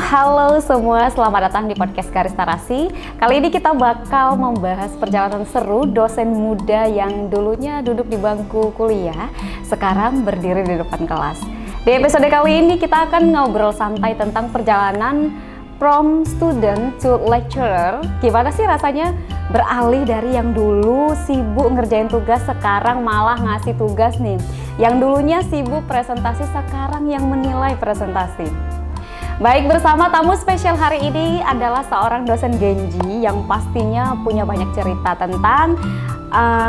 Halo semua, selamat datang di podcast Garis Narasi. Kali ini kita bakal membahas perjalanan seru dosen muda yang dulunya duduk di bangku kuliah, sekarang berdiri di depan kelas. Di episode kali ini kita akan ngobrol santai tentang perjalanan from student to lecturer. Gimana sih rasanya beralih dari yang dulu sibuk ngerjain tugas, sekarang malah ngasih tugas nih. Yang dulunya sibuk presentasi, sekarang yang menilai presentasi. Baik, bersama tamu spesial hari ini adalah seorang dosen Genji yang pastinya punya banyak cerita tentang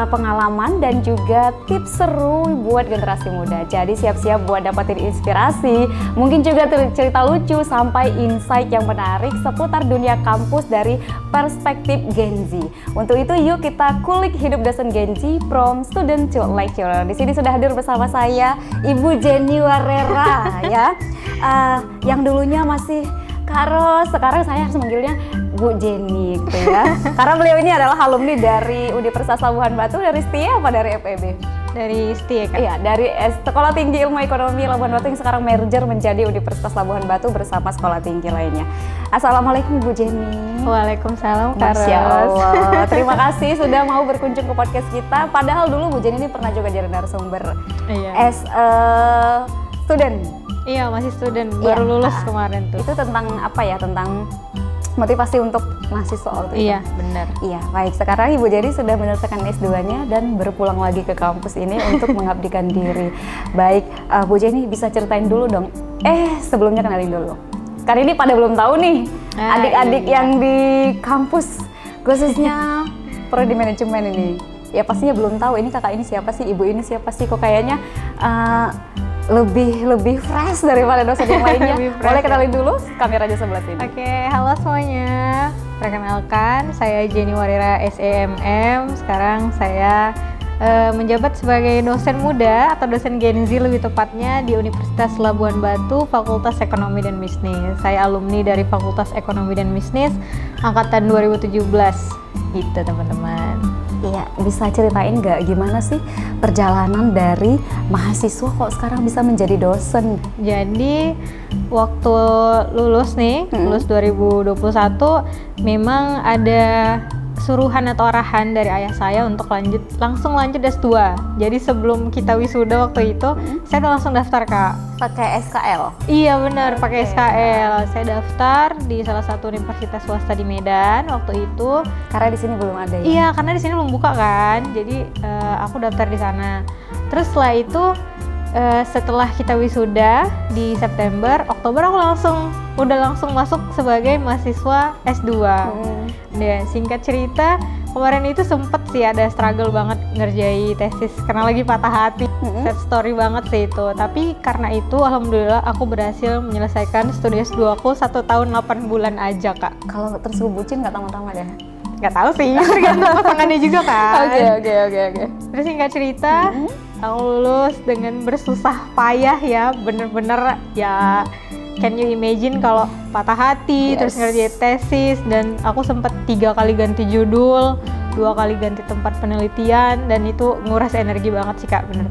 pengalaman dan juga tips seru buat generasi muda. Jadi siap-siap buat dapetin inspirasi, mungkin juga cerita lucu sampai insight yang menarik seputar dunia kampus dari perspektif Genji. Untuk itu yuk kita kulik hidup dosen Genji from student to lecturer. Di sini sudah hadir bersama saya Ibu Jenny Warera ya. Yang dulunya masih Kak Ros, sekarang saya harus manggilnya Bu Jenny gitu ya. Karena beliau ini adalah alumni dari Universitas Labuhan Batu, dari STIA apa dari FEB? Dari STIA kan? Iya, dari Sekolah Tinggi Ilmu Ekonomi Labuhan Batu yang sekarang merger menjadi Universitas Labuhan Batu bersama sekolah tinggi lainnya. Assalamualaikum Bu Jenny. Waalaikumsalam Kak Ros. Masya Allah, terima kasih sudah mau berkunjung ke podcast kita. Padahal dulu Bu Jenny ini pernah juga jadi narasumber as a student. Iya, masih student, baru lulus kemarin tuh. Itu tentang apa ya, tentang motivasi untuk mahasiswa waktu itu? Iya, benar. Iya, baik. Sekarang Ibu Jenny sudah menyelesaikan S2-nya dan berpulang lagi ke kampus ini untuk mengabdikan diri. Baik, Bu Jenny bisa ceritain dulu dong. Sebelumnya kenalin dulu. Karena ini pada belum tahu nih, adik-adik yang di kampus, khususnya prodi manajemen ini. Ya pastinya belum tahu, ini kakak ini siapa sih, ibu ini siapa sih, kok kayaknya lebih fresh daripada dosen yang lainnya. Boleh kenalin dulu kameranya sebelah sini. Oke, halo semuanya. Perkenalkan, saya Jenny Warera SEMM. Sekarang saya menjabat sebagai dosen muda atau dosen Genzi lebih tepatnya di Universitas Labuhan Batu, Fakultas Ekonomi dan Bisnis. Saya alumni dari Fakultas Ekonomi dan Bisnis angkatan 2017. Gitu teman-teman. Iya, bisa ceritain nggak gimana sih perjalanan dari mahasiswa kok sekarang bisa menjadi dosen? Jadi waktu lulus nih, lulus 2021, memang ada suruhan atau arahan dari ayah saya untuk langsung lanjut S2. Jadi sebelum kita wisuda waktu itu, saya udah langsung daftar Kak. Pakai SKL? Iya benar, pakai SKL. Saya daftar di salah satu universitas swasta di Medan waktu itu. Karena di sini belum ada ya? Iya, karena di sini belum buka kan. Jadi aku daftar di sana. Terus setelah itu setelah kita wisuda di September, Oktober aku udah langsung masuk sebagai mahasiswa S2. Dan singkat cerita, kemarin itu sempet sih ada struggle banget ngerjain tesis karena lagi patah hati. Sad story banget sih itu. Tapi karena itu alhamdulillah aku berhasil menyelesaikan studi S2 aku 1 tahun 8 bulan aja Kak. Kalau terus bucin nggak tamat-tamat ya? Nggak tahu sih, tergantung pasangannya juga kan. Oke. Terus singkat cerita, aku lulus dengan bersusah payah ya, bener-bener ya. Can you imagine kalau patah hati, terus ngerjain tesis, dan aku sempat 3 kali ganti judul, 2 kali ganti tempat penelitian, dan itu nguras energi banget sih Kak, bener.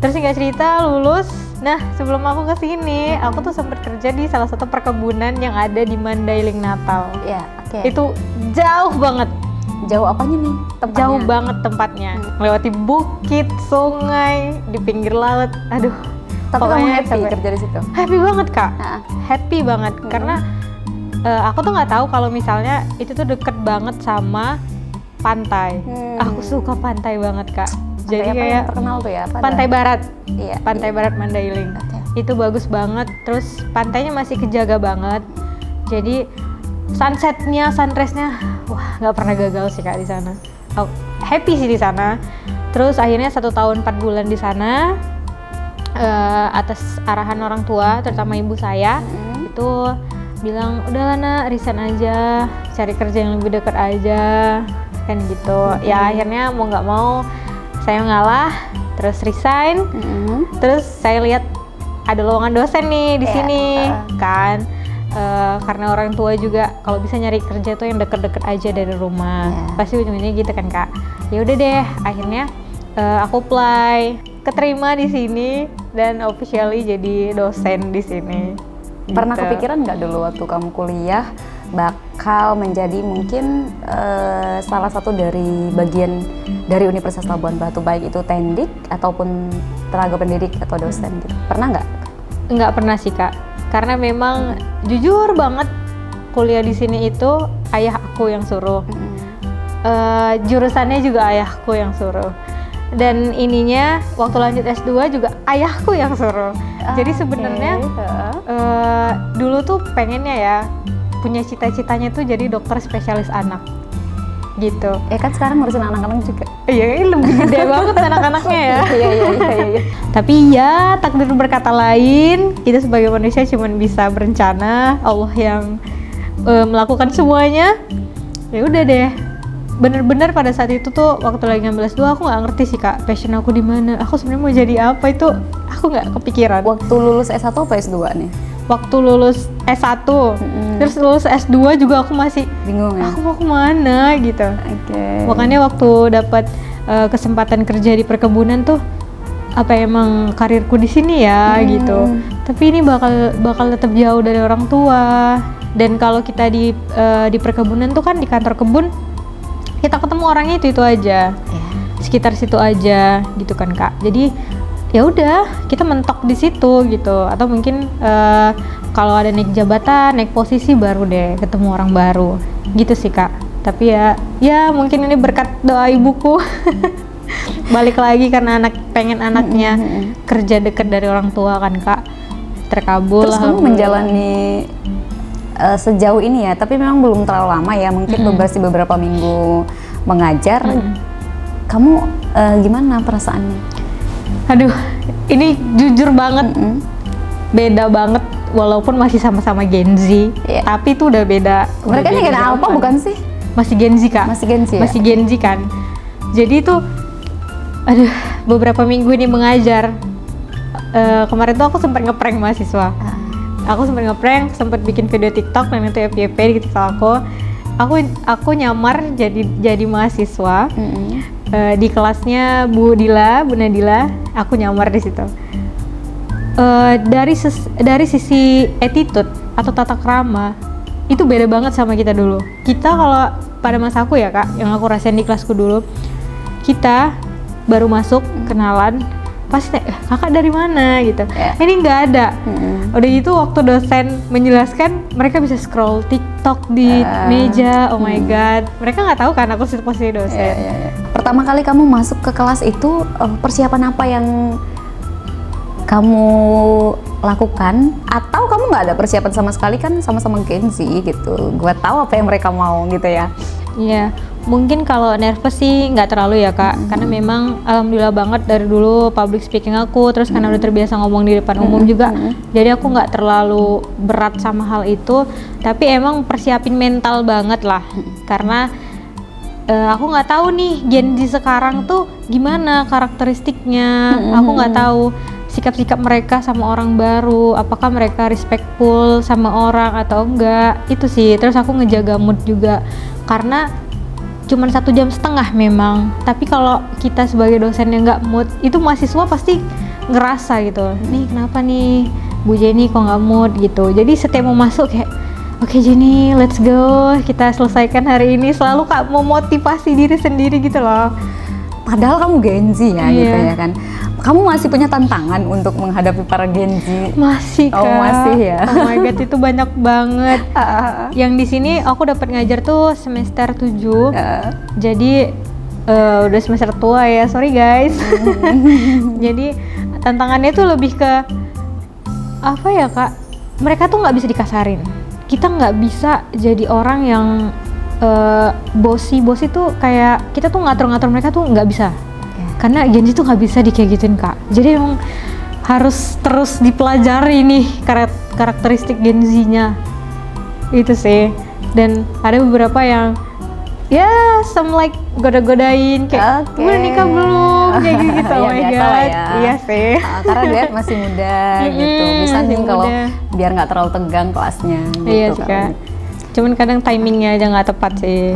Terus singkat cerita lulus. Nah sebelum aku kesini, aku tuh sempat kerja di salah satu perkebunan yang ada di Mandailing Natal. Iya, oke. Itu jauh banget. Jauh apanya nih tempatnya? Jauh banget tempatnya. Melewati bukit, sungai, di pinggir laut. Aduh. Tapi kamu happy kerja di situ? Happy banget Kak. Happy banget karena aku tuh nggak tahu kalau misalnya itu tuh deket banget sama pantai. Aku suka pantai banget Kak. Pantai jadi apa kayak yang terkenal tuh ya? Pantai Barat. Iya. Pantai Barat Mandailing. Itu bagus banget. Terus pantainya masih kejaga banget. Jadi sunsetnya, sunrise-nya, wah nggak pernah gagal sih Kak di sana. Oh, happy sih di sana. Terus akhirnya 1 tahun 4 bulan di sana. Atas arahan orang tua, terutama ibu saya, itu bilang udahlah nak, resign aja, cari kerja yang lebih dekat aja, kan gitu. Ya akhirnya mau nggak mau saya ngalah, terus resign. Terus saya lihat ada lowongan dosen nih di sini, kan. Karena orang tua juga kalau bisa nyari kerja tuh yang deket-deket aja dari rumah, pasti ujungnya gitu kan Kak. Ya udah deh, akhirnya aku apply, keterima di sini dan officially jadi dosen di sini. Pernah gitu. kepikiran nggak dulu waktu kamu kuliah bakal menjadi mungkin salah satu dari bagian dari Universitas Labuan Batu, baik itu tendik ataupun tenaga pendidik atau dosen gitu? Pernah nggak? Nggak pernah sih Kak, karena memang jujur banget kuliah di sini itu ayah aku yang suruh. Jurusannya juga ayahku yang suruh. Dan ininya waktu lanjut S2 juga ayahku yang suruh. Jadi sebenarnya dulu tuh pengennya ya punya cita-citanya tuh jadi dokter spesialis anak gitu. Kan sekarang ngurusin anak-anak juga. Iya, ini lebih gede banget anak-anaknya ya. Iya. Tapi ya takdir berkata lain, kita sebagai manusia cuma bisa berencana, Allah yang melakukan semuanya. Ya udah deh. Bener-bener pada saat itu tuh waktu lagi ngambil S2 aku nggak ngerti sih Kak, passion aku di mana. Aku sebenarnya mau jadi apa itu aku nggak kepikiran. Waktu lulus S1 apa S2 nih? Waktu lulus S1, terus lulus S2 juga aku masih bingung ya? Aku mau kemana gitu. Makanya waktu dapat kesempatan kerja di perkebunan tuh apa emang karirku di sini ya gitu. Tapi ini bakal tetap jauh dari orang tua. Dan kalau kita di perkebunan tuh kan di kantor kebun kita ketemu orangnya itu aja, sekitar situ aja gitu kan Kak. Jadi ya udah kita mentok di situ gitu. Atau mungkin kalau ada naik jabatan, naik posisi baru deh ketemu orang baru gitu sih Kak. Tapi ya mungkin ini berkat doa ibuku. Balik lagi karena pengen anaknya kerja deket dari orang tua kan Kak, terkabul. Terus kamu menjalani sejauh ini ya, tapi memang belum terlalu lama ya, mungkin beberapa minggu mengajar. Kamu gimana perasaannya? Aduh, ini jujur banget, beda banget. Walaupun masih sama-sama Gen Z, tapi itu udah beda. Mereka ini Gen Alpha bukan sih? Masih Gen Z Kak. Masih Gen Z ya? Masih Gen Z kan. Jadi itu, aduh, beberapa minggu ini mengajar. Kemarin tuh aku sempat ngeprank mahasiswa. Aku sempat bikin video TikTok dan itu FYP di TikTok aku. Aku nyamar jadi mahasiswa di kelasnya Bu Nadila. Aku nyamar di situ. Dari sisi attitude atau tata krama itu beda banget sama kita dulu. Kita kalau pada masa aku ya Kak, yang aku rasain di kelasku dulu, kita baru masuk kenalan pasti kakak dari mana gitu. Ini nggak ada. Udah gitu waktu dosen menjelaskan mereka bisa scroll TikTok di meja. Oh my god, mereka nggak tahu kan aku posisi dosen. Pertama kali kamu masuk ke kelas itu persiapan apa yang kamu lakukan, atau kamu nggak ada persiapan sama sekali? Kan sama-sama Gen Z gitu, gue tahu apa yang mereka mau gitu ya. Iya, mungkin kalau nervous sih nggak terlalu ya Kak, karena memang alhamdulillah banget dari dulu public speaking aku, terus karena udah terbiasa ngomong di depan umum juga, jadi aku nggak terlalu berat sama hal itu. Tapi emang persiapin mental banget lah, karena aku nggak tahu nih Gen Z sekarang tuh gimana karakteristiknya. Aku nggak tahu sikap-sikap mereka sama orang baru, apakah mereka respectful sama orang atau enggak, itu sih. Terus aku ngejaga mood juga, karena cuman 1,5 jam memang, tapi kalau kita sebagai dosen yang nggak mood, itu mahasiswa pasti ngerasa gitu, nih kenapa nih Bu Jenny kok nggak mood gitu. Jadi setiap mau masuk kayak, oke Jenny, let's go, kita selesaikan hari ini. Selalu Kak memotivasi diri sendiri gitu loh. Padahal kamu Gen Z ya gitu ya kan. Kamu masih punya tantangan untuk menghadapi para Gen Z? Masih Kak. Oh masih ya. Oh my god, itu banyak banget. Yang di sini aku dapat ngajar tuh semester 7. Jadi udah semester tua ya, sorry guys. Jadi tantangannya tuh lebih ke apa ya Kak? Mereka tuh nggak bisa dikasarin. Kita nggak bisa jadi orang yang bosi tuh kayak kita tuh ngatur-ngatur mereka tuh nggak bisa. Karena Gen Z tuh nggak bisa kayak gituin Kak. Jadi emang harus terus dipelajari nih karakteristik Gen Z-nya itu sih. Dan ada beberapa yang ya some like goda-godain kayak udah nikah belum kayak gitu. Oh my god. Ya. Iya sih. Karena dia masih muda gitu. Bisa nih kalau biar nggak terlalu tegang kelasnya gitu. Iya sih Kak. Cuman kadang timingnya aja nggak tepat sih.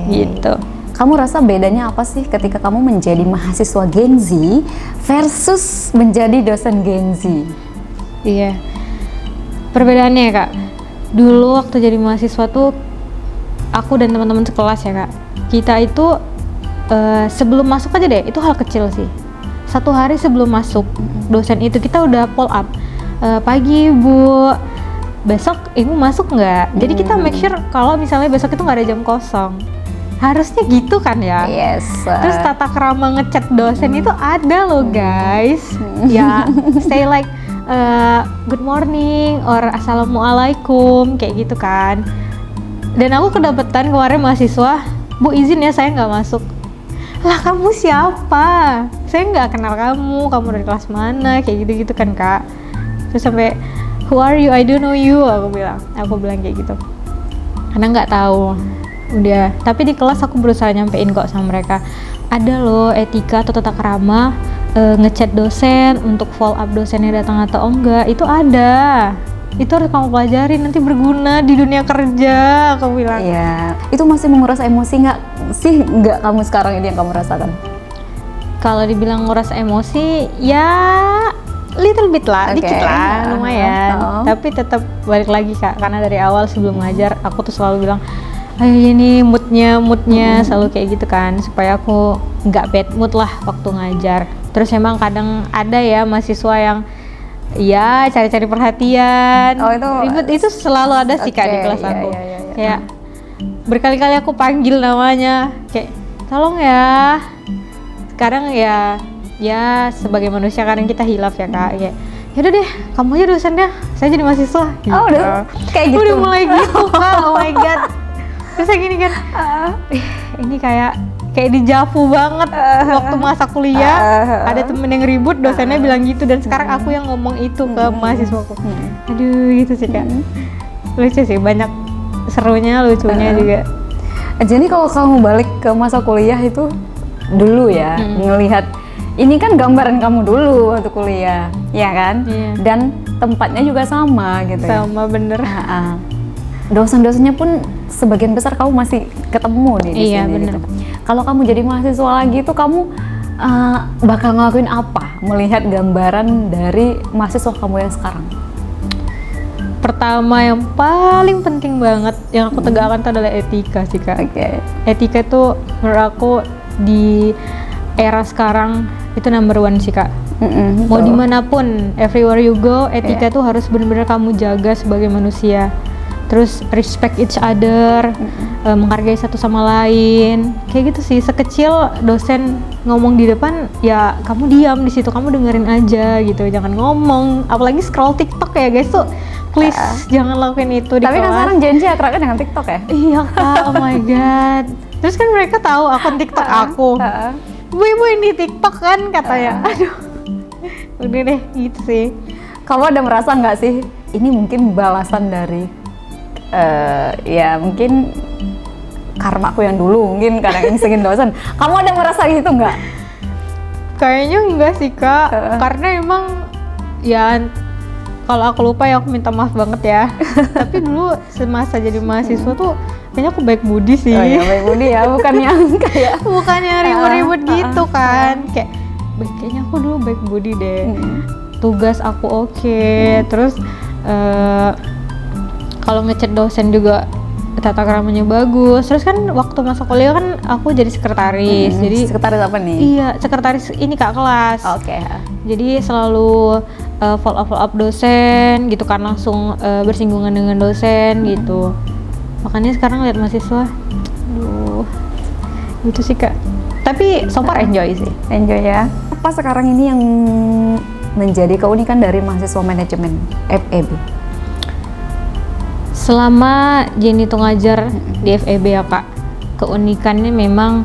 Gitu. Kamu rasa bedanya apa sih ketika kamu menjadi mahasiswa Gen Z versus menjadi dosen Gen Z? Iya. Perbedaannya ya Kak, dulu waktu jadi mahasiswa tuh aku dan teman-teman sekelas ya Kak, kita itu sebelum masuk aja deh, itu hal kecil sih. 1 hari sebelum masuk, dosen itu kita udah follow up. Pagi Bu, besok Ibu masuk nggak? Jadi kita make sure kalau misalnya besok itu nggak ada jam kosong. Harusnya gitu kan ya? Yes. Terus tata krama ngechat dosen itu ada loh guys. Ya, say like good morning or assalamualaikum kayak gitu kan. Dan aku kedapetan kemarin mahasiswa, Bu izin ya saya nggak masuk. Lah kamu siapa? Saya nggak kenal kamu dari kelas mana, kayak gitu-gitu kan Kak. Terus sampai who are you? I don't know you, aku bilang kayak gitu. Karena nggak tahu. Udah, tapi di kelas aku berusaha nyampein kok sama mereka. Ada loh etika atau tata krama ngechat dosen untuk follow up dosennya datang atau enggak, itu ada. Itu harus kamu pelajari, nanti berguna di dunia kerja, aku bilang. Iya, itu masih menguras emosi nggak sih? Nggak kamu sekarang ini yang kamu rasakan? Kalau dibilang nguras emosi, ya little bit lah, dikit lah, lumayan. Tapi tetap balik lagi Kak, karena dari awal sebelum ngajar, aku tuh selalu bilang, ayo ini moodnya selalu kayak gitu kan, supaya aku nggak bad mood lah waktu ngajar. Terus emang kadang ada ya mahasiswa yang ya cari-cari perhatian, ribet, itu selalu ada sih Kak di kelas aku. Kayak berkali-kali aku panggil namanya, kayak tolong ya. Sekarang ya sebagai manusia kadang kita hilaf ya Kak, kayak yaudah deh kamu aja dosennya, saya jadi mahasiswa gitu. Oh udah kayak gitu? Udah mulai gitu Kak, oh my god. Terus kayak gini kan, ini kayak dijavu banget waktu masa kuliah. Ada temen yang ribut, dosennya bilang gitu, dan sekarang aku yang ngomong itu ke mahasiswaku. Aduh gitu sih Kak. Lucu sih, banyak serunya, lucunya juga. Jadi kalau kamu balik ke masa kuliah itu dulu ya, ngelihat ini kan gambaran kamu dulu waktu kuliah, ya kan? Dan tempatnya juga sama gitu. Sama bener. Dosen-dosennya pun sebagian besar kamu masih ketemu nih di sini. Bener. Gitu. Kalau kamu jadi mahasiswa lagi itu kamu bakal ngelakuin apa melihat gambaran dari mahasiswa kamu yang sekarang? Pertama yang paling penting banget yang aku tegakkan itu adalah etika sih Kak. Etika itu menurut aku di era sekarang itu number one sih Kak. Mau dimanapun, everywhere you go, etika tuh harus benar-benar kamu jaga sebagai manusia. Terus respect each other, menghargai satu sama lain, kayak gitu sih. Sekecil dosen ngomong di depan, ya kamu diam di situ, kamu dengerin aja gitu, jangan ngomong. Apalagi scroll TikTok ya guys tuh, please jangan lakuin itu di kelas. Tapi kan sekarang Gen Z akrabnya dengan TikTok ya? Iya Kak, oh my god. Terus kan mereka tahu akun TikTok aku. Bu ini TikTok kan katanya. Aduh, udah deh gitu sih. Kamu ada merasa nggak sih, ini mungkin balasan dari ya mungkin karmaku yang dulu, mungkin kadang instingin dosen. Kamu ada merasa gitu nggak? Kayaknya enggak sih Kak, karena emang ya kalau aku lupa ya aku minta maaf banget ya. Tapi dulu semasa jadi mahasiswa tuh kayaknya aku baik budi sih. Oh ya baik budi ya, bukan yang kayak bukan yang ribut-ribut gitu kan. Kayak kayaknya aku dulu baik budi deh. Tugas aku oke. Terus kalau ngechat dosen juga tata keramanya bagus. Terus kan waktu masa kuliah kan aku jadi sekretaris. Jadi sekretaris apa nih? Iya, sekretaris ini Kak kelas. Oke. Jadi selalu follow up dosen gitu kan, langsung bersinggungan dengan dosen gitu. Makanya sekarang lihat mahasiswa, aduh, gitu sih Kak. Tapi so far enjoy sih. Enjoy ya. Apa sekarang ini yang menjadi keunikan dari mahasiswa manajemen FEB? Selama Jenny tuh ngajar di FEB ya Kak, keunikannya memang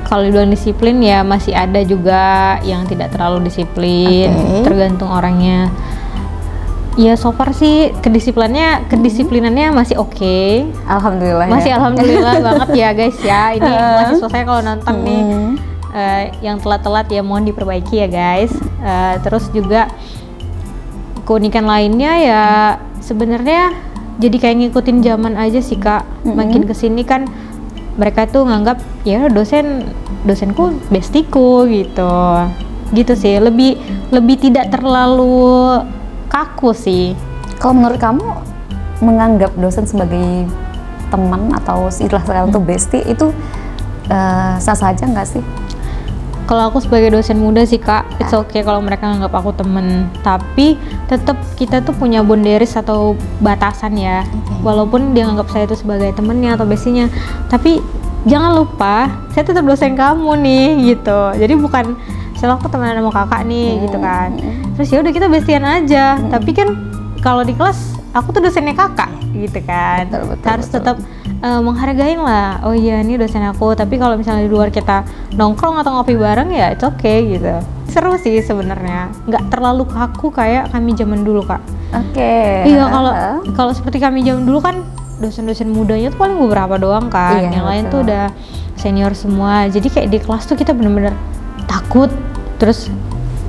kalau dibilang disiplin ya masih ada juga yang tidak terlalu disiplin, tergantung orangnya. Ya so far sih kedisiplinannya masih oke. Alhamdulillah. Masih ya. alhamdulillah banget ya guys ya. Ini mahasiswa saya kalau nonton nih yang telat-telat ya mohon diperbaiki ya guys. Terus juga keunikan lainnya ya sebenarnya jadi kayak ngikutin zaman aja sih Kak. Makin kesini kan mereka tuh nganggap ya dosenku bestiku gitu sih, lebih tidak terlalu kaku sih. Kalau menurut kamu menganggap dosen sebagai teman atau istilah sekarang tuh bestie itu sah-sah aja nggak sih? Kalau aku sebagai dosen muda sih Kak, it's okay kalau mereka nganggap aku temen. Tapi tetap kita tuh punya boundaries atau batasan ya. Walaupun dia nganggap saya itu sebagai temennya atau bestinya, tapi jangan lupa saya tetap dosen kamu nih gitu. Jadi bukan misalnya aku temenan sama kakak nih gitu kan. Terus ya udah kita bestian aja. Tapi kan kalau di kelas aku tuh dosennya kakak gitu kan. Harus tetap menghargain lah. Oh iya ini dosen aku. Tapi kalau misalnya di luar kita nongkrong atau ngopi bareng ya it's okay gitu. Seru sih sebenarnya. Nggak terlalu kaku kayak kami zaman dulu Kak. Iya kalau seperti kami zaman dulu kan dosen-dosen mudanya tuh paling beberapa doang kan. Yang lain tuh udah senior semua. Jadi kayak di kelas tuh kita bener-bener takut. Terus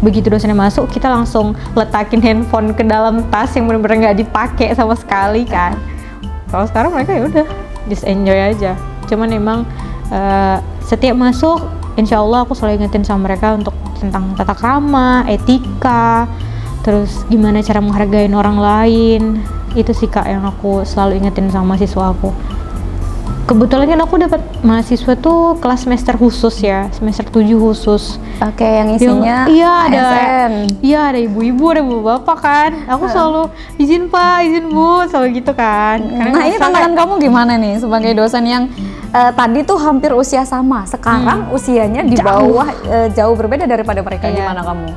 begitu dosennya masuk kita langsung letakin handphone ke dalam tas yang bener-bener nggak dipakai sama sekali kan. Kalau sekarang mereka ya udah just enjoy aja. Cuman emang setiap masuk insya Allah aku selalu ingetin sama mereka untuk tentang tata krama, etika, terus gimana cara menghargai orang lain. Itu sih Kak yang aku selalu ingetin sama mahasiswa aku. Kebetulan kan aku dapat mahasiswa tuh kelas semester khusus ya, semester 7 khusus. Yang isinya ada ibu-ibu, ada bapak-bapak kan. Aku selalu izin Pak, izin Bu, selalu gitu kan. Nah ini tantangan kamu gimana nih sebagai dosen yang tadi tuh hampir usia sama, sekarang usianya di bawah jauh berbeda daripada mereka. Gimana kamu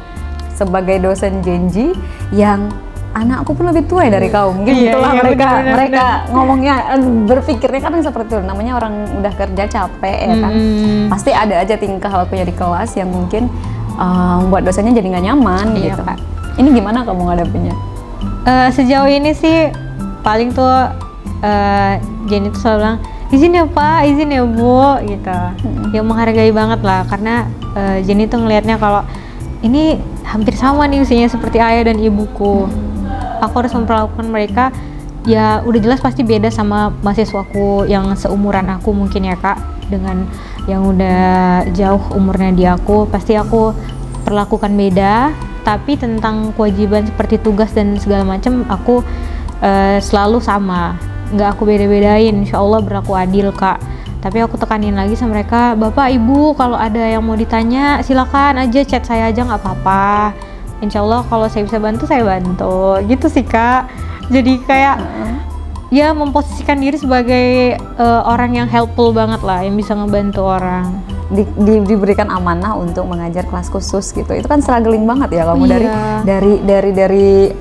sebagai dosen Gen Z yang anakku pun lebih tua dari kau, mungkin itulah mereka ngomongnya, berpikirnya kan seperti itu. Namanya orang udah kerja capek ya kan, pasti ada aja tingkah lakunya di kelas yang mungkin membuat dosennya jadi nggak nyaman gitu. Kak. Ini gimana kamu ngadepinnya? Sejauh ini sih paling tuh Jenny tuh selalu bilang izin ya Pak, izin ya Bu gitu. Yang menghargai banget lah karena Jenny tuh ngelihatnya kalau ini hampir sama nih usianya seperti ayah dan ibuku. Aku harus memperlakukan mereka ya udah jelas pasti beda sama mahasiswaku yang seumuran aku mungkin ya Kak. Dengan yang udah jauh umurnya di aku, pasti aku perlakukan beda. Tapi tentang kewajiban seperti tugas dan segala macam aku selalu sama, nggak aku beda-bedain. Insya Allah berlaku adil Kak. Tapi aku tekanin lagi sama mereka, Bapak Ibu kalau ada yang mau ditanya silakan aja chat saya aja nggak apa-apa. Insya Allah kalau saya bisa bantu, saya bantu. Gitu sih Kak. Jadi kayak ya memposisikan diri sebagai orang yang helpful banget lah, yang bisa ngebantu orang. Diberikan amanah untuk mengajar kelas khusus gitu. Itu kan struggling banget ya kamu dari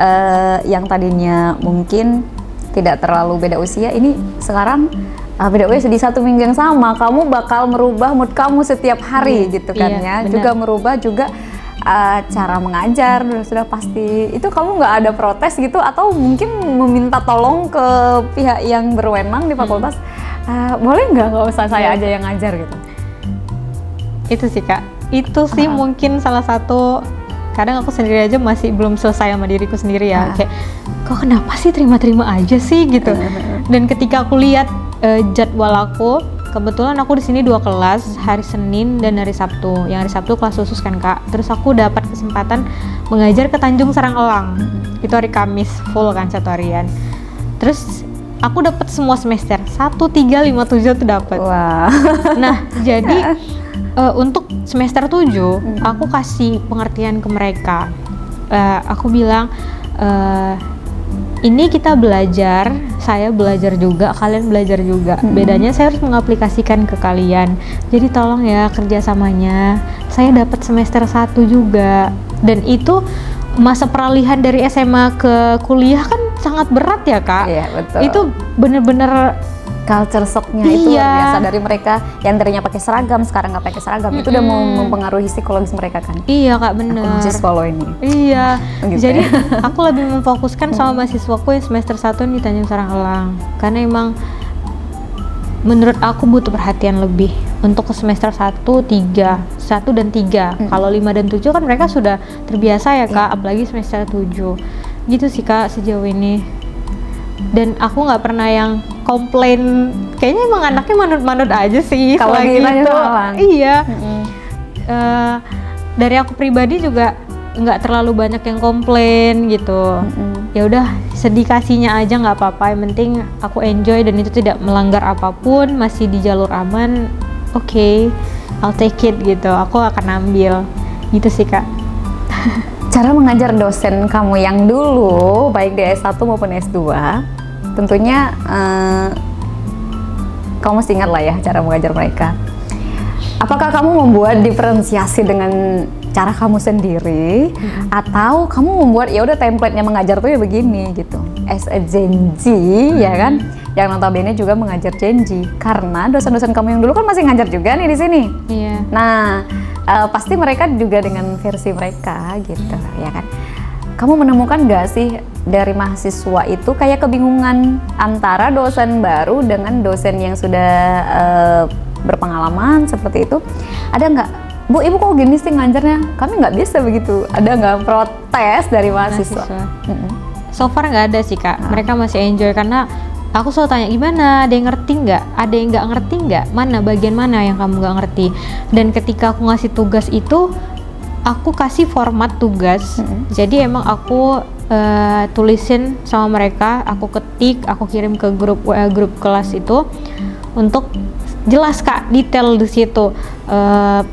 yang tadinya mungkin tidak terlalu beda usia, ini sekarang beda usia di satu minggu yang sama. Kamu bakal merubah mood kamu setiap hari gitu kan ya. Bener. Juga merubah juga cara mengajar sudah pasti. Itu kamu nggak ada protes gitu atau mungkin meminta tolong ke pihak yang berwenang di fakultas, boleh nggak usah saya aja yang ngajar gitu? Itu sih Kak, itu sih mungkin salah satu, kadang aku sendiri aja masih belum selesai sama diriku sendiri ya. Kayak kok kenapa sih terima-terima aja sih gitu. Dan ketika aku lihat jadwal aku, kebetulan aku di sini 2 kelas, hari Senin dan hari Sabtu. Yang hari Sabtu kelas khusus kan Kak. Terus aku dapat kesempatan mengajar ke Tanjung Sarang Elang. Itu hari Kamis full kan 1 harian. Terus aku dapat semua semester 1, 3, 5, 7 tuh dapat. Wah. Nah, jadi untuk semester 7 aku kasih pengertian ke mereka. Aku bilang ini kita belajar, saya belajar juga, kalian belajar juga. Bedanya saya harus mengaplikasikan ke kalian. Jadi tolong ya kerjasamanya. Saya dapat semester 1 juga. Dan itu masa peralihan dari SMA ke kuliah kan sangat berat ya Kak. Iya betul. Itu bener-bener culture shocknya itu luar biasa dari mereka yang tadinya pakai seragam sekarang nggak pakai seragam. Itu udah mau mempengaruhi psikologis mereka kan. Iya Kak, bener. Aku masih follow ini. Iya. Gitu Jadi ya. aku lebih memfokuskan sama mahasiswaku yang semester 1 di Tanjung Sarang Elang. Karena emang menurut aku butuh perhatian lebih untuk ke semester 1 dan 3. Kalau 5 dan 7 kan mereka sudah terbiasa ya Kak, apalagi semester 7. Gitu sih Kak sejauh ini. Dan aku nggak pernah yang komplain, kayaknya emang anaknya manut-manut aja sih kalau gitu. Iya. Dari aku pribadi juga nggak terlalu banyak yang komplain gitu. ya udah sedikasinya aja nggak apa-apa, yang penting aku enjoy dan itu tidak melanggar apapun, masih di jalur aman, oke, I'll take it gitu, aku akan ambil gitu sih Kak. Cara mengajar dosen kamu yang dulu, baik di S1 maupun S2, tentunya kamu masih ingat lah ya cara mengajar mereka. Apakah kamu membuat diferensiasi dengan cara kamu sendiri, atau kamu membuat ya udah template-nya mengajar tuh ya begini gitu, as a Gen Z ya kan, yang notabene juga mengajar Gen Z, karena dosen-dosen kamu yang dulu kan masih ngajar juga nih di sini. Iya. Nah, pasti mereka juga dengan versi mereka gitu ya kan. Kamu menemukan nggak sih dari mahasiswa itu kayak kebingungan antara dosen baru dengan dosen yang sudah berpengalaman seperti itu? Ada nggak, Bu, Ibu kok gini sih ngajarnya? Kami nggak bisa begitu. Ada nggak protes dari mahasiswa? So far nggak ada sih Kak. Mereka masih enjoy karena aku selalu tanya gimana, ada yang ngerti nggak? Ada yang nggak ngerti nggak? Mana bagian mana yang kamu nggak ngerti? Dan ketika aku ngasih tugas itu, aku kasih format tugas. Jadi emang aku tulisin sama mereka, aku ketik, aku kirim ke grup WA grup kelas itu untuk jelas Kak, detail di situ,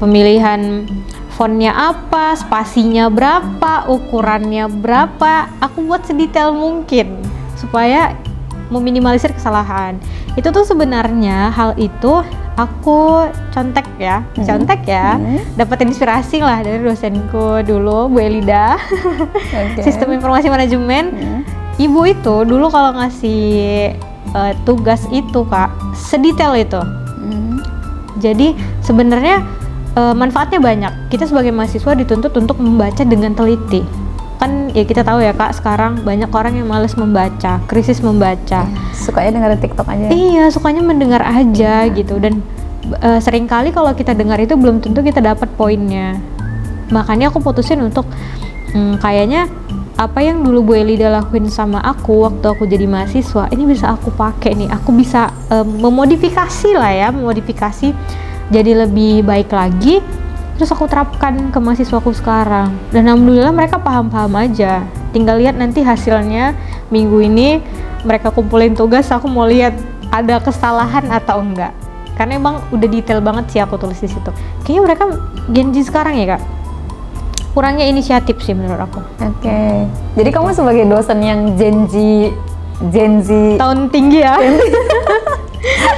pemilihan fontnya apa, spasinya berapa, ukurannya berapa, aku buat sedetail mungkin supaya meminimalisir kesalahan. Itu tuh sebenarnya hal itu aku contek ya, dapat inspirasi lah dari dosenku dulu, Bu Elida, Sistem Informasi Manajemen. Ibu itu dulu kalau ngasih tugas itu Kak, sedetail itu. Jadi sebenarnya manfaatnya banyak. Kita sebagai mahasiswa dituntut untuk membaca dengan teliti. Kan ya kita tahu ya Kak, sekarang banyak orang yang malas membaca, krisis membaca. Sukanya dengar TikTok aja. Iya, sukanya mendengar aja gitu. Dan seringkali kalau kita dengar itu belum tentu kita dapat poinnya. Makanya aku putusin untuk kayaknya apa yang dulu Bu Elida lakuin sama aku waktu aku jadi mahasiswa, ini bisa aku pakai nih. Aku bisa memodifikasi lah ya, memodifikasi jadi lebih baik lagi. Terus aku terapkan ke mahasiswaku sekarang. Dan alhamdulillah mereka paham-paham aja. Tinggal lihat nanti hasilnya minggu ini mereka kumpulin tugas, aku mau lihat ada kesalahan atau enggak. Karena emang udah detail banget sih aku tulis di situ. Kayaknya mereka Gen Z sekarang ya Kak, kurangnya inisiatif sih menurut aku. Oke. Jadi kamu sebagai dosen yang Gen Z Tahun tinggi ya.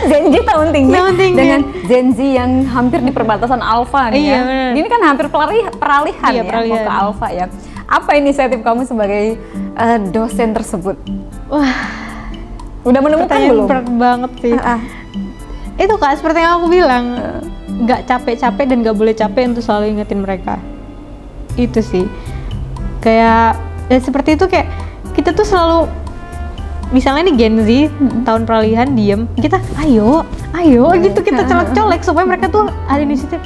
Gen Z tahun tinggi dengan Iya. Gen Z yang hampir di perbatasan alfa nih Iya, ya. bener. Ini kan hampir peralihan Iya, ya, peralihan. mau ke alfa ya. Apa inisiatif kamu sebagai dosen tersebut? Wah, Udah menemukan pertanyaan belum? berat banget sih. Itu Kak, seperti yang aku bilang, nggak capek-capek dan nggak boleh capek untuk selalu ingetin mereka. Itu sih, kayak seperti itu, kayak kita tuh selalu, misalnya nih Gen Z tahun peralihan diem, kita ayo gitu, kita colek-colek supaya mereka tuh ada inisiatif.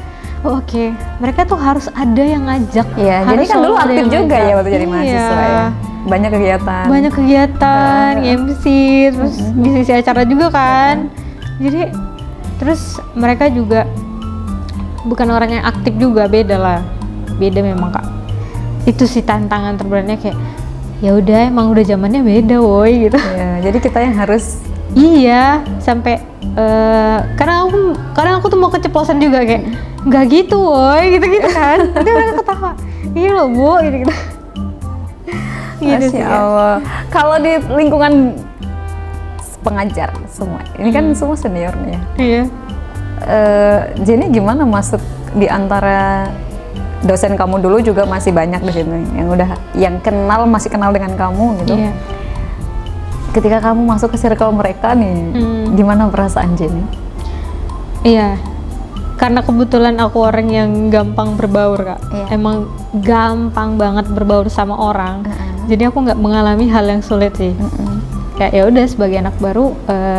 Oh, oke. Mereka tuh harus ada yang ngajak. Iya, jadi Harus kan dulu selalu ada aktif yang juga ngajak. ya waktu jadi mahasiswa Iya. ya. Banyak kegiatan. Banyak kegiatan, MC, terus di sisi acara juga kan. Jadi terus mereka juga bukan orang yang aktif juga, beda lah. Beda memang Kak. Itu sih tantangan terberatnya, kayak ya udah emang udah zamannya beda woi gitu. Iya, jadi kita yang harus Iya, sampai kadang aku tuh mau keceplosan juga kayak nggak gitu woi gitu kan. Nanti mereka ketawa, iya loh Bu gitu. Gitu sih Masya ya. Allah. Kalau di lingkungan pengajar semua, ini kan semua senior nih ya. Iya. Jenny gimana masuk di antara dosen kamu dulu juga masih banyak di sini yang masih kenal dengan kamu gitu. Iya. Ketika kamu masuk ke circle mereka nih, gimana perasaan Jenny? Iya. Karena kebetulan aku orang yang gampang berbaur Kak. Iya. Emang gampang banget berbaur sama orang. Jadi aku nggak mengalami hal yang sulit sih. Kayak ya udah sebagai anak baru,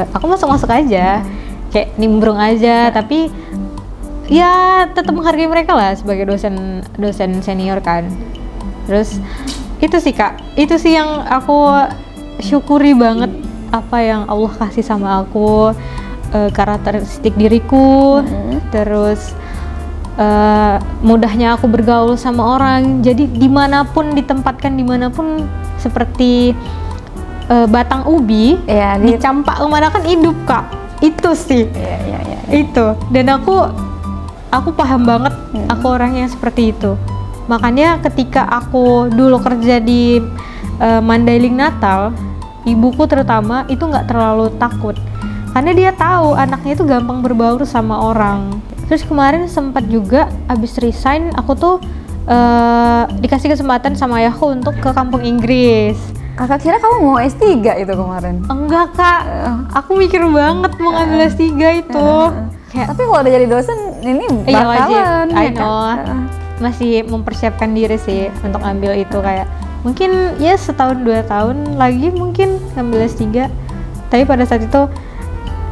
aku masuk aja. Kayak nimbrung aja, tapi ya tetap menghargai mereka lah sebagai dosen senior kan. Terus itu sih Kak, itu sih yang aku syukuri banget, apa yang Allah kasih sama aku, karakteristik diriku, terus mudahnya aku bergaul sama orang. Jadi dimanapun ditempatkan, dimanapun seperti batang ubi, Iya, dicampak kemana kan hidup Kak. Itu sih. Iya. Itu. Dan aku paham banget aku orang yang seperti itu. Makanya ketika aku dulu kerja di Mandailing Natal, ibuku terutama itu nggak terlalu takut. Karena dia tahu anaknya itu gampang berbaur sama orang. Terus kemarin sempat juga abis resign, aku tuh dikasih kesempatan sama ayahku untuk ke kampung Inggris. Kakak kira kamu mau S3 itu kemarin? Enggak Kak, aku mikir banget mau ngambil S3 itu. Kayak, Tapi kalau udah jadi dosen ini iya bakalan wajib, I ya know. kan? Masih mempersiapkan diri sih untuk ngambil itu, kayak mungkin ya setahun 2 tahun lagi mungkin ngambil S3. Tapi pada saat itu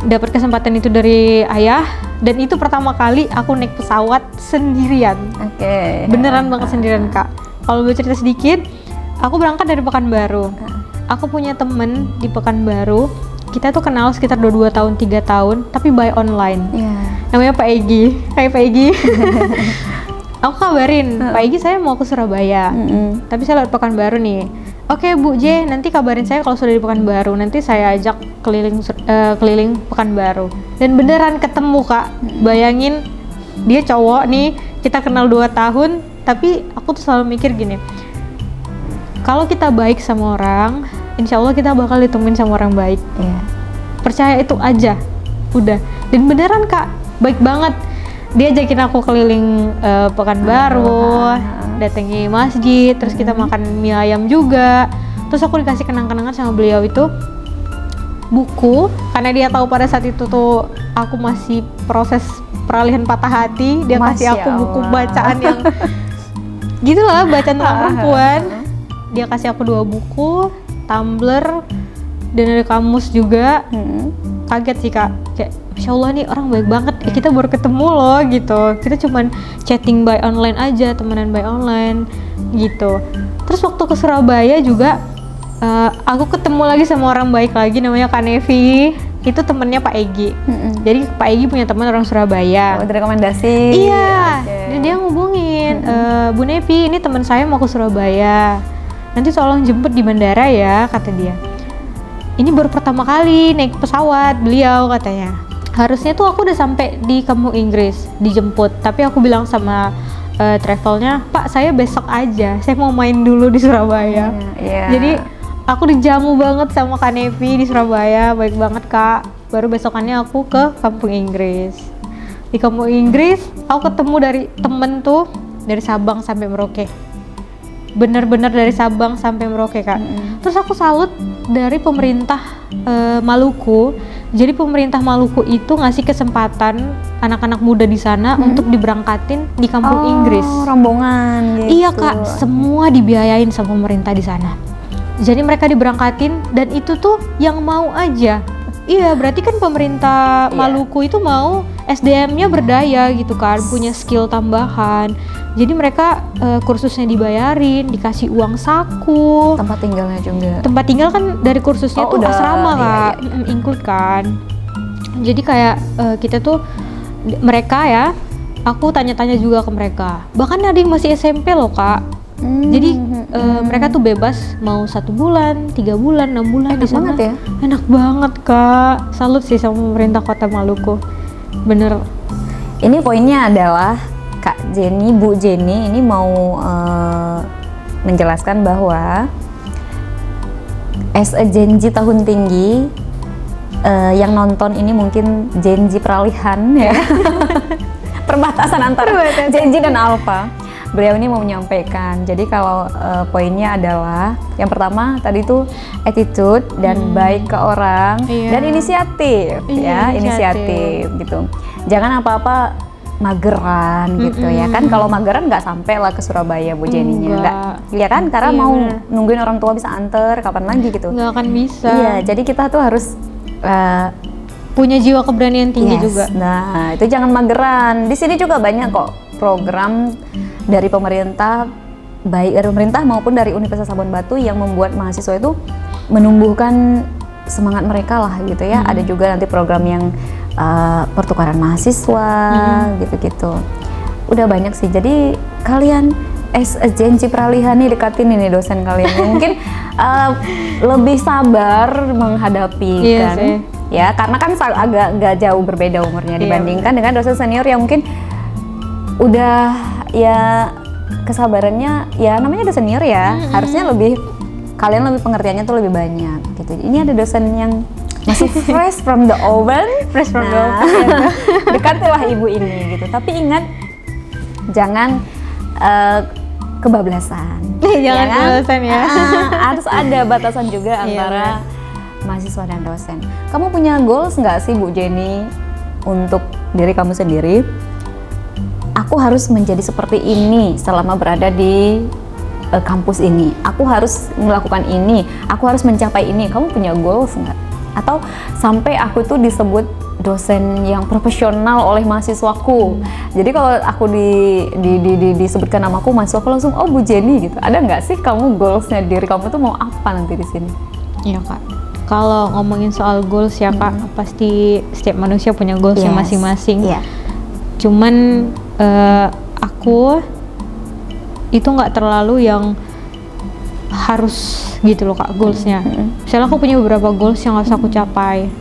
dapat kesempatan itu dari ayah, dan itu pertama kali aku naik pesawat sendirian. Oke. Beneran banget sendirian Kak. Kalau boleh cerita sedikit, aku berangkat dari Pekanbaru. Aku punya temen di Pekanbaru. Kita tuh kenal sekitar 2 tahun, 3 tahun, tapi by online. Iya. Namanya Pak Egi. Hai Pak Egi. Aku kabarin, Pak Egi saya mau ke Surabaya. Tapi saya lewat Pekanbaru nih. Oke Bu J, nanti kabarin saya kalau sudah di Pekanbaru. Nanti saya ajak keliling Pekanbaru. Dan beneran ketemu Kak. Bayangin, dia cowok nih, kita kenal 2 tahun, tapi aku tuh selalu mikir gini, kalau kita baik sama orang, insya Allah kita bakal ditemuin sama orang baik. Iya. Percaya itu aja, udah. Dan beneran Kak, baik banget. Dia ajakin aku keliling Pekanbaru, datangi masjid, terus kita makan mie ayam juga. Terus aku dikasih kenang-kenangan sama beliau itu buku, karena dia tahu pada saat itu tuh aku masih proses peralihan patah hati. Dia kasih aku buku bacaan yang gitulah, bacaan tentang perempuan. Dia kasih aku 2 buku, tumbler, dan ada kamus juga. Kaget sih Kak, kayak Masya Allah nih orang baik banget, kita baru ketemu loh gitu. Kita cuman chatting by online aja, temenan by online gitu. Terus waktu ke Surabaya juga aku ketemu lagi sama orang baik lagi, namanya Kak Nevi. Itu temennya Pak Egi. Jadi Pak Egi punya teman orang Surabaya. Oh, direkomendasi. Iya, dan dia ngubungin, Bu Nevi, ini teman saya mau ke Surabaya, nanti tolong jemput di bandara ya, kata dia. Ini baru pertama kali naik pesawat beliau, katanya. Harusnya tuh aku udah sampai di kampung Inggris, dijemput. Tapi aku bilang sama travelnya, Pak saya besok aja, saya mau main dulu di Surabaya. Jadi aku dijamu banget sama Kak Nevi di Surabaya, baik banget Kak. Baru besokannya aku ke kampung Inggris. Di kampung Inggris, aku ketemu dari temen tuh dari Sabang sampai Merauke. Bener-bener dari Sabang sampai Merauke Kak. Terus aku salut dari pemerintah Maluku. Jadi pemerintah Maluku itu ngasih kesempatan anak-anak muda di sana untuk diberangkatin di kampung Inggris. Rombongan gitu. Iya Kak, semua dibiayain sama pemerintah di sana. Jadi mereka diberangkatin, dan itu tuh yang mau aja. Iya, berarti kan pemerintah Maluku itu mau SDM-nya berdaya gitu kan, punya skill tambahan. Jadi mereka kursusnya dibayarin, dikasih uang saku. Tempat tinggalnya juga. Tempat tinggal kan dari kursusnya tuh udah, asrama Kak, iya. include kan. Jadi kayak kita tuh, mereka ya, aku tanya-tanya juga ke mereka. Bahkan ada yang masih SMP loh Kak. Jadi mereka tuh bebas mau 1 bulan, 3 bulan, 6 bulan di sana. Enak banget ya? Enak banget Kak. Salut sih sama pemerintah Kota Maluku. Bener. Ini poinnya adalah Kak Jenny, Bu Jenny ini mau menjelaskan bahwa as a Gen Z tahun tinggi, yang nonton ini mungkin Gen Z peralihan ya. Perbatasan antara Gen Z dan Alpha. Beliau ini mau menyampaikan, jadi kalau poinnya adalah yang pertama tadi tuh attitude dan baik ke orang, dan inisiatif. Inisiatif gitu. Jangan apa-apa mageran gitu ya kan. Kalau mageran nggak sampai lah ke Surabaya Bu Jenny-nya, nggak, ya kan, karena mau nungguin orang tua bisa anter kapan lagi gitu, nggak akan bisa. Iya, jadi kita tuh harus punya jiwa keberanian tinggi juga. Nah, itu jangan mageran. Di sini juga banyak kok program dari pemerintah, baik dari pemerintah maupun dari Universitas Labuan Batu, yang membuat mahasiswa itu menumbuhkan semangat mereka lah gitu ya. Ada juga nanti program yang pertukaran mahasiswa gitu-gitu. udah banyak sih. Jadi kalian as a Genji Pralihani dekatin ini dosen kalian yang mungkin lebih sabar menghadapi kan. Sih. Ya, karena kan agak jauh berbeda umurnya dibandingkan dengan dosen senior yang mungkin udah ya kesabarannya ya namanya dosen senior ya, harusnya kalian lebih pengertiannya tuh lebih banyak gitu. Ini ada dosen yang masih fresh from the oven, dekatilah ibu ini gitu. Tapi ingat jangan kebablasan. Jangan kebablasan ya. Harus ada batasan juga antara mahasiswa dan dosen. Kamu punya goals nggak sih Bu Jenny untuk diri kamu sendiri? Aku harus menjadi seperti ini selama berada di kampus ini. Aku harus melakukan ini. Aku harus mencapai ini. Kamu punya goals nggak? Atau sampai aku tuh disebut dosen yang profesional oleh mahasiswaku. Jadi kalau aku disebutkan namaku, mahasiswaku langsung oh Bu Jenny gitu. Ada nggak sih kamu goalsnya diri kamu tuh mau apa nanti di sini? Iya Kak. Kalau ngomongin soal goals ya Kak, pasti setiap manusia punya goalsnya masing-masing. Cuman aku itu nggak terlalu yang harus gitu loh Kak goalsnya. Misalnya aku punya beberapa goals yang harus aku capai.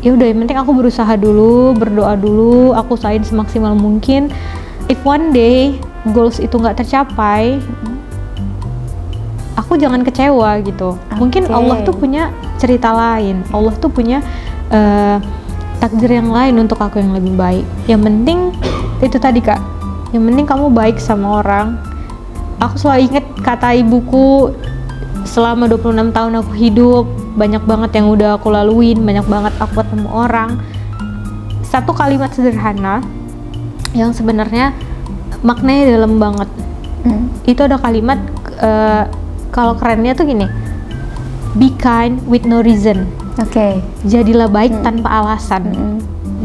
Ya udah, yang penting aku berusaha dulu, berdoa dulu, aku usahain semaksimal mungkin. If one day goals itu nggak tercapai, aku jangan kecewa gitu. Mungkin Allah tuh punya cerita lain, Allah tuh punya takdir yang lain untuk aku yang lebih baik. Yang penting itu tadi Kak, yang penting kamu baik sama orang. Aku selalu ingat kata ibuku, selama 26 tahun aku hidup, banyak banget yang udah aku laluin, banyak banget aku ketemu orang. Satu kalimat sederhana yang sebenarnya maknanya dalam banget. Itu ada kalimat kalau kerennya tuh gini, be kind with no reason. Jadilah baik tanpa alasan.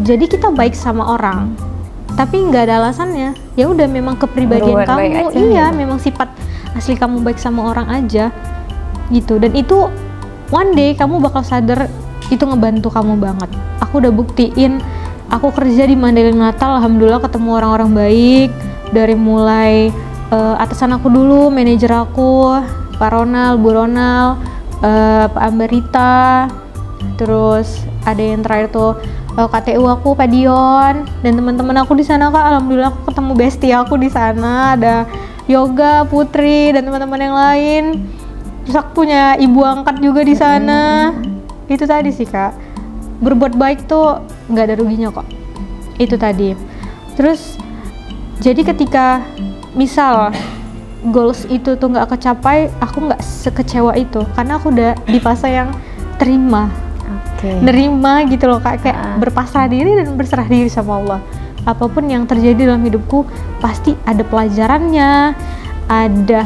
Jadi kita baik sama orang, tapi nggak ada alasannya. Ya udah, memang kepribadian kamu, memang sifat asli kamu baik sama orang aja, gitu. Dan itu one day kamu bakal sadar itu ngebantu kamu banget. Aku udah buktiin. Aku kerja di Mandailing Natal, alhamdulillah ketemu orang-orang baik. Dari mulai atasan aku dulu, manajer aku, Pak Ronald, Bu Ronald, Pak Ambarita, terus ada yang terakhir tuh KTU aku, Pak Dion, dan teman-teman aku di sana Kak. Alhamdulillah aku ketemu bestie aku di sana, ada Yoga, Putri, dan teman-teman yang lain. Terus aku punya ibu angkat juga di sana. Itu tadi sih Kak, berbuat baik tuh nggak ada ruginya kok. Itu tadi. Terus jadi ketika misal goals itu tuh nggak kecapai, aku nggak sekecewa itu, karena aku udah di fase yang terima, nerima gitu loh Kak, kayak berpasrah diri dan berserah diri sama Allah. Apapun yang terjadi dalam hidupku pasti ada pelajarannya, ada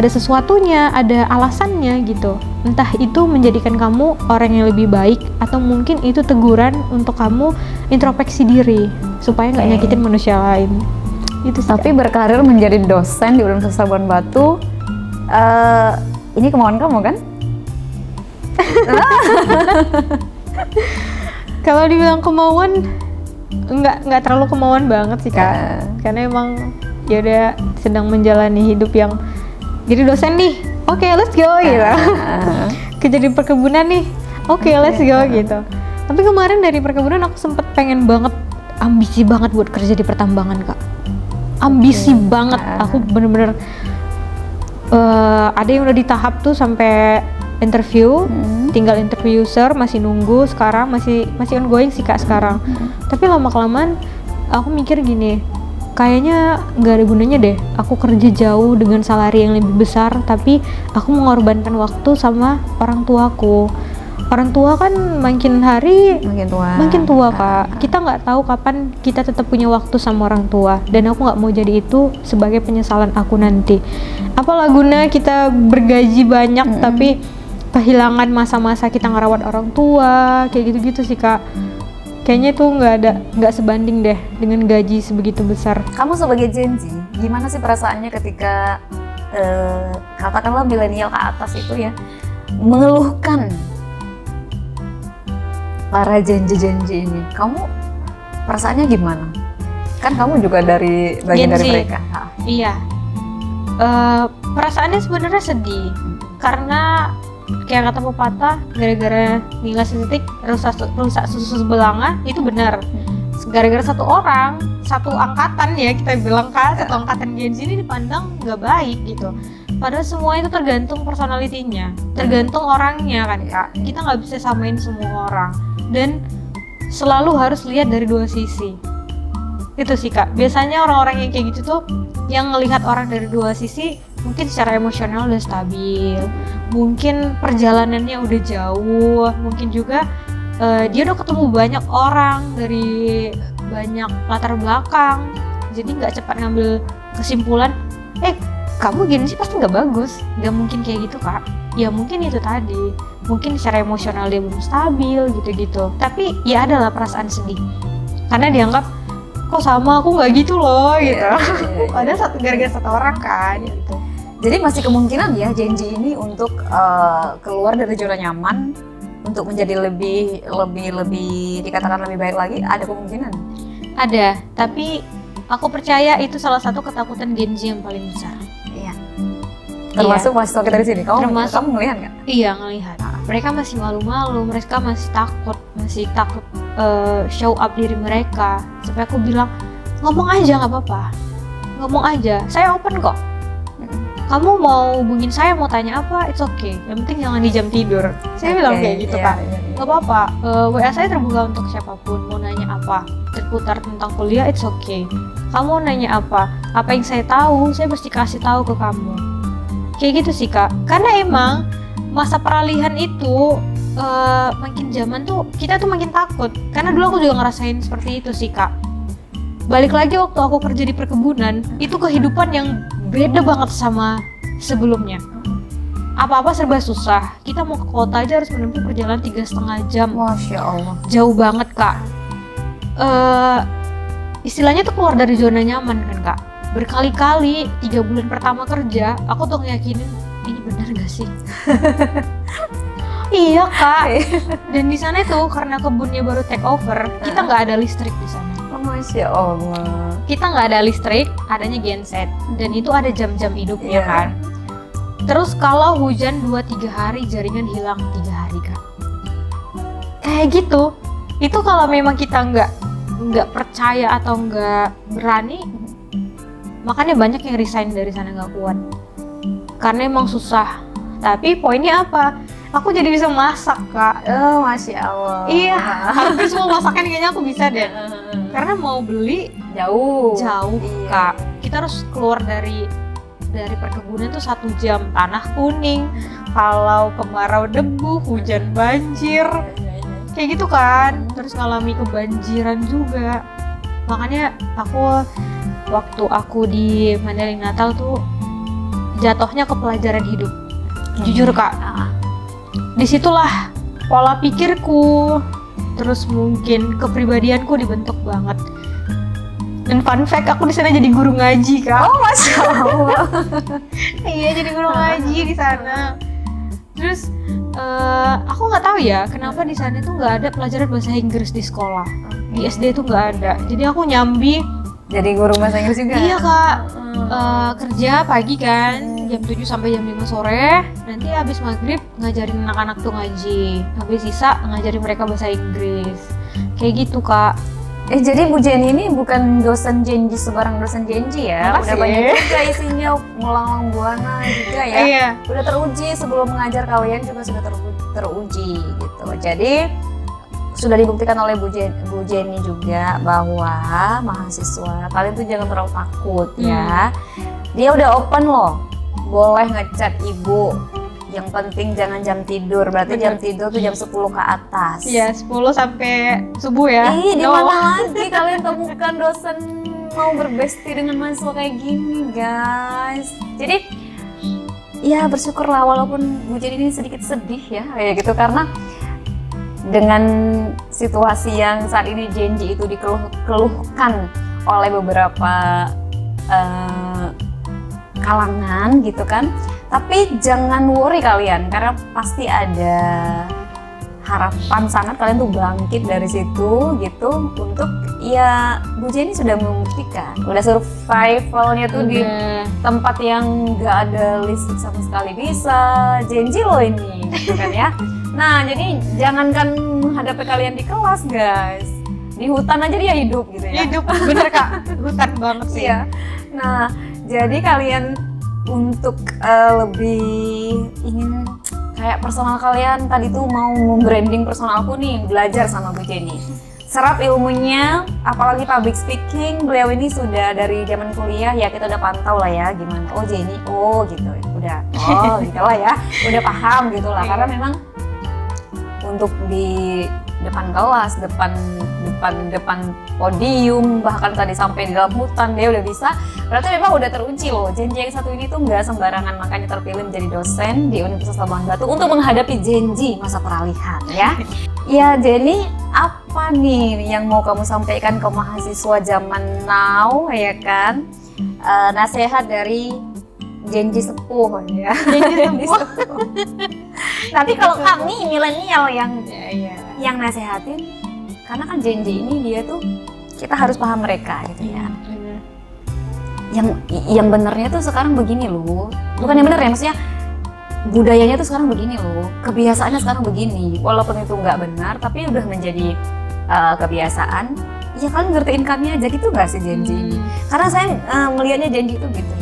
sesuatunya, ada alasannya gitu. Entah itu menjadikan kamu orang yang lebih baik, atau mungkin itu teguran untuk kamu introspeksi diri supaya nggak nyakitin manusia lain. Itu sih. Tapi berkarir menjadi dosen di Universitas Labuan Batu, ini kemauan kamu kan? Kalau dibilang kemauan, nggak terlalu kemauan banget sih Kak. Karena emang ya udah sedang menjalani hidup yang jadi dosen nih, oke, let's go gitu. Kerja di perkebunan nih, oke, let's go gitu. Tapi kemarin dari perkebunan aku sempet pengen banget, ambisi banget buat kerja di pertambangan Kak. Ambisi banget, aku bener-bener ada yang udah di tahap tuh sampai interview, tinggal interview user, masih nunggu. Sekarang masih ongoing sih Kak sekarang. Tapi lama-kelamaan aku mikir gini, kayaknya nggak ada gunanya deh aku kerja jauh dengan salary yang lebih besar, tapi aku mengorbankan waktu sama orang tuaku. Orang tua kan makin hari makin tua Kak. Kita nggak tahu kapan kita tetap punya waktu sama orang tua, dan aku nggak mau jadi itu sebagai penyesalan aku nanti. Apalah guna kita bergaji banyak tapi kehilangan masa-masa kita ngerawat orang tua, kayak gitu-gitu sih Kak. Kayaknya itu nggak sebanding deh dengan gaji sebegitu besar. Kamu sebagai Genji, gimana sih perasaannya ketika katakanlah milenial ke atas itu ya mengeluhkan para Genji ini? Kamu perasaannya gimana? Kan kamu juga dari bagian Gen Z. dari mereka. Iya. Perasaannya sebenarnya sedih karena kayak kata pepatah, gara-gara ngilas titik rusak susu sebelanga, itu benar. Gara-gara satu orang, satu angkatan ya kita bilang kan, satu angkatan Gen Z ini dipandang nggak baik gitu. Padahal semua itu tergantung personalitinya, tergantung orangnya kan Kak. Kita nggak bisa samain semua orang dan selalu harus lihat dari dua sisi. Itu sih Kak. Biasanya orang-orang yang kayak gitu tuh yang ngelihat orang dari dua sisi, mungkin secara emosional udah stabil, mungkin perjalanannya udah jauh, mungkin juga dia udah ketemu banyak orang dari banyak latar belakang, jadi nggak cepat ngambil kesimpulan kamu gini sih pasti nggak bagus, nggak mungkin kayak gitu Kak. Ya mungkin itu tadi, mungkin secara emosional dia belum stabil gitu-gitu, tapi ya adalah perasaan sedih karena dianggap kok sama aku nggak gitu loh gitu. Padahal gara-gara satu orang kan gitu. Jadi masih kemungkinan ya Gen Z ini untuk keluar dari zona nyaman untuk menjadi lebih dikatakan lebih baik lagi, ada kemungkinan. Ada, tapi aku percaya itu salah satu ketakutan Gen Z yang paling besar. Iya. Termasuk mahasiswa kita di sini. Kamu melihat nggak? Iya, ngelihat. Mereka masih malu-malu, mereka masih takut show up diri mereka. Sampai aku bilang, ngomong aja nggak apa-apa, ngomong aja, saya open kok. Kamu mau hubungin saya, mau tanya apa, it's okay. Yang penting jangan di jam tidur. Saya bilang kayak gitu Kak. Nggak apa-apa, WA saya terbuka untuk siapapun. Mau nanya apa, terputar tentang kuliah, it's okay. Kamu nanya apa yang saya tahu, saya pasti kasih tahu ke kamu. Kayak gitu sih Kak. Karena emang masa peralihan itu makin zaman tuh kita tuh makin takut. Karena dulu aku juga ngerasain seperti itu sih Kak. Balik lagi waktu aku kerja di perkebunan, itu kehidupan yang beda banget sama sebelumnya. Apa-apa serba susah. Kita mau ke kota aja harus menempuh perjalanan 3,5 jam. Masya Allah. Jauh banget Kak. Istilahnya tuh keluar dari zona nyaman kan Kak. Berkali-kali 3 bulan pertama kerja, aku tuh ngeyakinin ini benar gak sih? Iya Kak. Dan di sana tuh karena kebunnya baru take over, kita nggak ada listrik di sana. Masya Allah. Kita nggak ada listrik, adanya genset, dan itu ada jam-jam hidupnya kan. Terus kalau hujan 2-3 hari, jaringan hilang 3 hari Kak. Kayak gitu. Itu kalau memang kita nggak percaya atau nggak berani, makanya banyak yang resign dari sana, nggak kuat. Karena emang susah. Tapi poinnya apa? Aku jadi bisa masak Kak. Oh, Masya Allah. Iya, hampir semua masakan kayaknya aku bisa deh. Karena mau beli jauh Iya. Kak. Kita harus keluar dari perkebunan tuh 1 jam, tanah kuning, kalau kemarau debu, hujan banjir, kayak gitu kan. Terus ngalami kebanjiran juga. Makanya waktu aku di Mandailing Natal tuh jatuhnya ke pelajaran hidup. Jujur Kak, disitulah pola pikirku, terus mungkin kepribadianku dibentuk banget. Dan fun fact, aku di sana jadi guru ngaji Kak. Oh, Masya Allah. Iya, jadi guru ngaji di sana. Terus aku nggak tahu ya kenapa di sana tuh nggak ada pelajaran bahasa Inggris di sekolah. Di SD tuh nggak ada. Jadi aku nyambi Jadi guru bahasa Inggris juga? Iya Kak. Kerja pagi kan, jam 7 sampai jam 5 sore. Nanti habis maghrib ngajarin anak-anak tuh ngaji. Habis sisa ngajarin mereka bahasa Inggris. Kayak gitu Kak. Jadi Bu Jenny ini bukan dosen Genji sebarang dosen Genji ya. Makasih. Udah banyak juga isinya melanglang buana juga ya. Iya. Udah teruji sebelum mengajar kalian juga sudah teruji gitu. Jadi sudah dibuktikan oleh Bu Jenny juga bahwa mahasiswa kalian tuh jangan terlalu takut ya. Dia udah open loh. Boleh ngechat ibu. Yang penting jangan jam tidur. Berarti jam tidur tuh jam 10 ke atas. Iya, 10 sampai subuh ya. Di mana lagi kalian temukan dosen mau berbesti dengan mahasiswa kayak gini, guys. Jadi ya bersyukurlah walaupun Bu Jenny ini sedikit sedih ya kayak gitu, karena dengan situasi yang saat ini Genji itu dikeluhkan oleh beberapa kalangan gitu kan. Tapi jangan worry kalian, karena pasti ada harapan sangat kalian tuh bangkit dari situ gitu untuk ya Bu Jenny sudah membuktikan udah survivalnya tuh di tempat yang nggak ada listrik sama sekali bisa janji loh ini gitu kan ya. Nah jadi jangankan menghadapi kalian di kelas guys, di hutan aja dia hidup gitu ya. Hidup bener Kak, hutan banget sih. Iya. Nah jadi kalian untuk lebih ingin kayak personal kalian tadi tuh mau membranding personalku nih, belajar sama Bu Jenny. Serap ilmunya, apalagi public speaking, beliau ini sudah dari zaman kuliah ya kita udah pantau lah ya gimana. Oh Jenny, oh gitu, udah, oh gitu lah ya, udah paham gitu lah. Karena memang untuk di depan kelas, depan podium, bahkan tadi sampai di dalam hutan dia udah bisa. Berarti memang udah terunci loh. Janji yang satu ini tuh nggak sembarangan, makanya terpilih menjadi dosen di Universitas Labuan Batu untuk menghadapi janji masa peralihan ya. Ya Jenny, apa nih yang mau kamu sampaikan ke mahasiswa zaman now ya kan? Nasihat dari janji sepuh ya. Janji sepuh. Nanti kalau kami milenial yang nasehatin, karena kan janji ini dia tuh kita harus paham mereka gitu ya. Yang benernya tuh sekarang begini loh, bukan yang bener ya, maksudnya budayanya tuh sekarang begini loh, kebiasaannya sekarang begini. Walaupun itu nggak benar, tapi udah menjadi kebiasaan. Ya kalian ngertiin kami aja gitu nggak sih janji ini? Karena saya melihatnya janji itu gitu.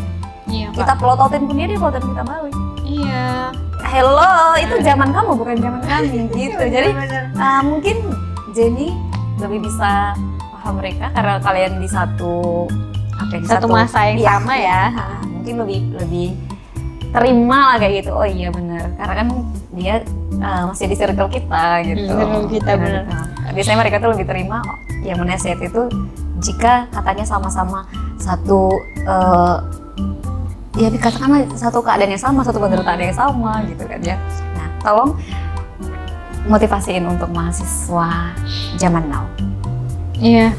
Iya, kita pelototin pun dia pelototin kita balik. Iya. Hello, itu zaman kamu bukan zaman kami gitu. Jadi mungkin Jenny lebih bisa paham mereka karena kalian di satu masa yang sama ya. Mungkin lebih terima lah kayak gitu. Oh iya benar. Karena kan dia masih di circle kita gitu. Kita benar. Biasanya mereka tuh lebih terima yang menasihat itu jika katanya sama-sama satu ya dikatakanlah satu keadaan yang sama, satu penderitaan yang sama gitu kan ya. Nah, tolong motivasiin untuk mahasiswa zaman now. Iya,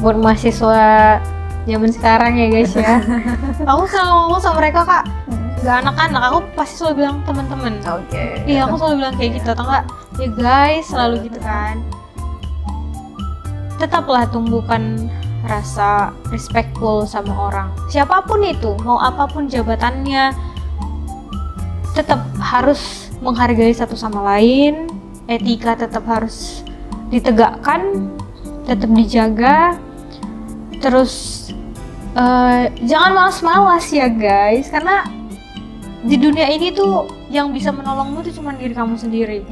buat mahasiswa zaman sekarang ya guys ya. Aku selalu ngomong sama mereka Kak, gak anak-anak, aku pasti selalu bilang teman-teman. Oke. Iya, aku selalu bilang kayak gitu, atau enggak ya guys, selalu gitu kan. Tetaplah tumbuhkan rasa respectful sama orang, siapapun itu, mau apapun jabatannya, tetap harus menghargai satu sama lain, etika tetap harus ditegakkan, tetap dijaga, terus jangan malas-malas ya guys, karena di dunia ini tuh yang bisa menolongmu tuh cuma diri kamu sendiri.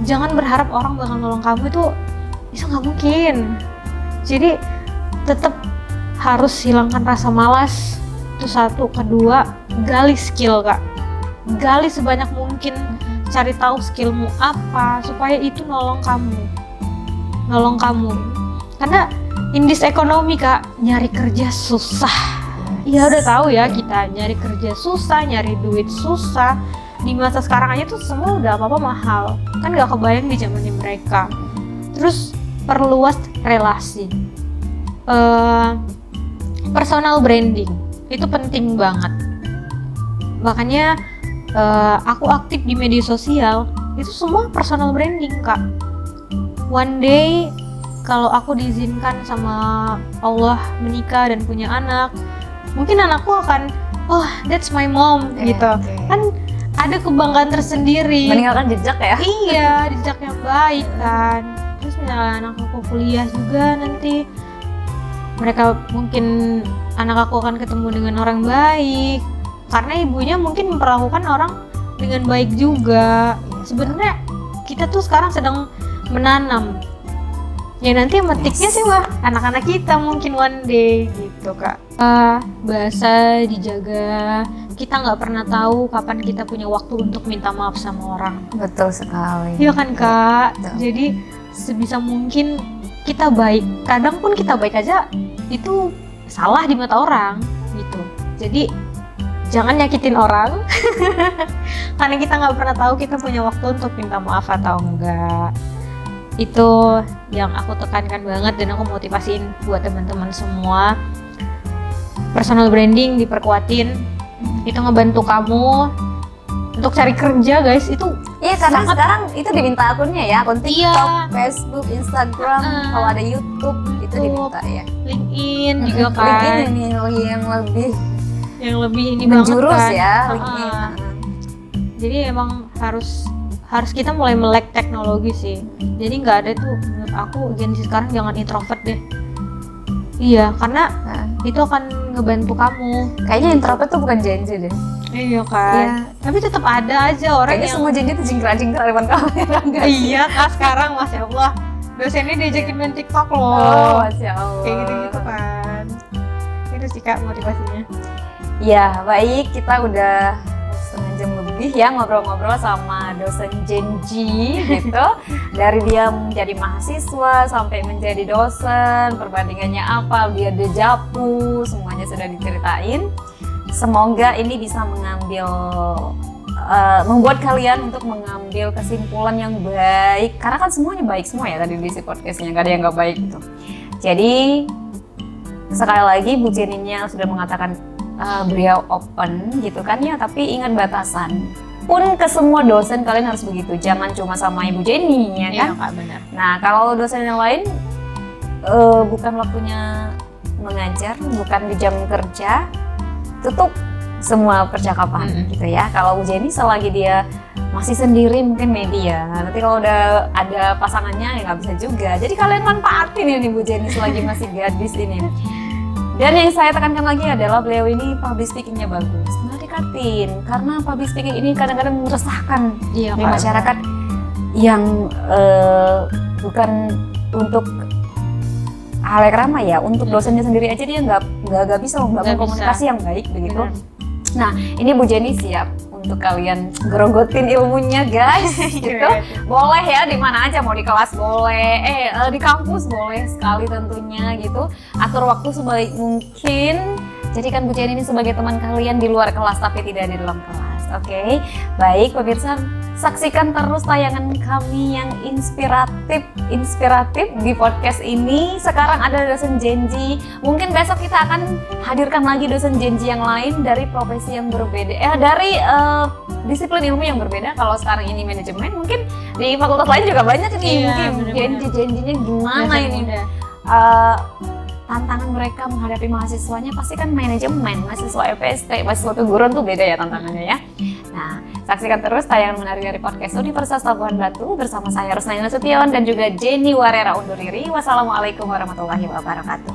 Jangan berharap orang bakal nolong kamu, itu nggak mungkin. Jadi tetap harus hilangkan rasa malas, itu satu. Kedua, gali skill Kak, gali sebanyak mungkin, cari tahu skillmu apa supaya itu nolong kamu. Karena in this economy Kak, nyari kerja susah. Ya udah tahu ya, kita nyari kerja susah, nyari duit susah. Di masa sekarang aja tuh semua udah apa-apa mahal. Kan nggak kebayang di zamannya mereka. Terus perluas relasi. Personal branding itu penting banget. Makanya aku aktif di media sosial, itu semua personal branding Kak. One day kalau aku diizinkan sama Allah menikah dan punya anak, mungkin anakku akan, oh that's my mom gitu. Kan ada kebanggaan tersendiri. Meninggalkan jejak ya? Iya, jejak yang baik kan. Terus misalnya anak aku kuliah juga nanti, mereka mungkin anak aku akan ketemu dengan orang baik karena ibunya mungkin memperlakukan orang dengan baik juga. Sebenarnya kita tuh sekarang sedang menanam. Ya nanti metiknya sih wah anak-anak kita mungkin one day gitu Kak. Bahasa dijaga. Kita nggak pernah tahu kapan kita punya waktu untuk minta maaf sama orang. Betul sekali. Iya kan Kak. Betul. Jadi sebisa mungkin kita baik. Kadang pun kita baik aja itu salah di mata orang gitu. Jadi jangan nyakitin orang karena kita nggak pernah tahu kita punya waktu untuk minta maaf atau enggak. Itu yang aku tekankan banget dan aku motivasiin buat teman-teman semua. Personal branding diperkuatin, itu ngebantu kamu untuk cari kerja guys itu Iya, karena sangat- sekarang itu diminta akunnya ya, akun TikTok, Iya. Facebook, Instagram, kalau ada YouTube itu Betul. diminta ya. LinkedIn juga LinkedIn kan ini yang lebih yang lebih ini menjurus banget kan. ya, Heeh. LinkedIn. Jadi emang harus kita mulai melek teknologi sih. Jadi nggak ada tuh menurut aku Gen Z sekarang jangan introvert deh. Iya, karena Nah, itu akan ngebantu kamu. kayaknya introvert tuh bukan Gen Z deh. Iya kan. Iya. Tapi tetap ada aja orang Kayaknya yang semua Gen Z tuh jingkrak-jingkrak depan kamera enggak sih? iya kak sekarang masya Allah dosennya diajakin main TikTok loh. Oh, Masya Allah. Kayak gitu-gitu kan. Itu sih kak motivasinya. Ya, baik, kita udah setengah jam lebih ya ngobrol-ngobrol sama dosen Gen Z gitu. Dari dia menjadi mahasiswa sampai menjadi dosen, perbandingannya apa, dia dejavu, semuanya sudah diceritain. Semoga ini bisa membuat kalian untuk mengambil kesimpulan yang baik. Karena kan semuanya baik semua ya tadi di isi podcastnya, nggak ada yang nggak baik gitu. Jadi sekali lagi Bu Jeninya sudah mengatakan beliau open gitu kan ya, tapi ingat batasan. Pun ke semua dosen kalian harus begitu, jangan cuma sama Ibu Jenny ya kan. Iya kak benar. Nah kalau dosen yang lain bukan waktunya mengajar, bukan di jam kerja, tutup semua percakapan gitu ya. Kalau Bu Jenny selagi dia masih sendiri mungkin media, nanti kalau udah ada pasangannya ya nggak bisa juga. Jadi kalian manfaatin ya nih Bu Jenny selagi masih gadis ini. Dan yang saya tekankan lagi adalah beliau ini public speakingnya bagus. Nggak dekatin, karena public speaking ini kadang-kadang meresahkan Iya di kak. masyarakat yang bukan untuk hal yang ramai ya, untuk dosennya sendiri aja dia nggak bisa membangun Nggak bisa. komunikasi yang baik begitu. Benar. Nah ini Bu Jenny siap untuk kalian gerogotin ilmunya guys gitu. Boleh ya di mana aja, mau di kelas boleh, di kampus boleh sekali tentunya gitu. Atur waktu sebaik mungkin. Jadikan Bu Jenny ini sebagai teman kalian di luar kelas tapi tidak di dalam kelas. Oke, baik pemirsa, saksikan terus tayangan kami yang inspiratif di podcast ini. Sekarang ada dosen Gen Z, mungkin besok kita akan hadirkan lagi dosen Gen Z yang lain dari profesi yang berbeda, dari disiplin ilmu yang berbeda. Kalau sekarang ini manajemen, mungkin di fakultas lain juga banyak nih. Iya, Mungkin bener-bener. Gen Z-nya gimana Dosen ini? muda. Tantangan mereka menghadapi mahasiswanya pasti kan manajemen, mahasiswa FST, mahasiswa keguruan tuh beda ya tantangannya ya. Nah, saksikan terus tayangan menarik dari podcast Universitas Labuhan Batu bersama saya Rusnaina Nasution dan juga Jenny Warera undur diri. Wassalamualaikum warahmatullahi wabarakatuh.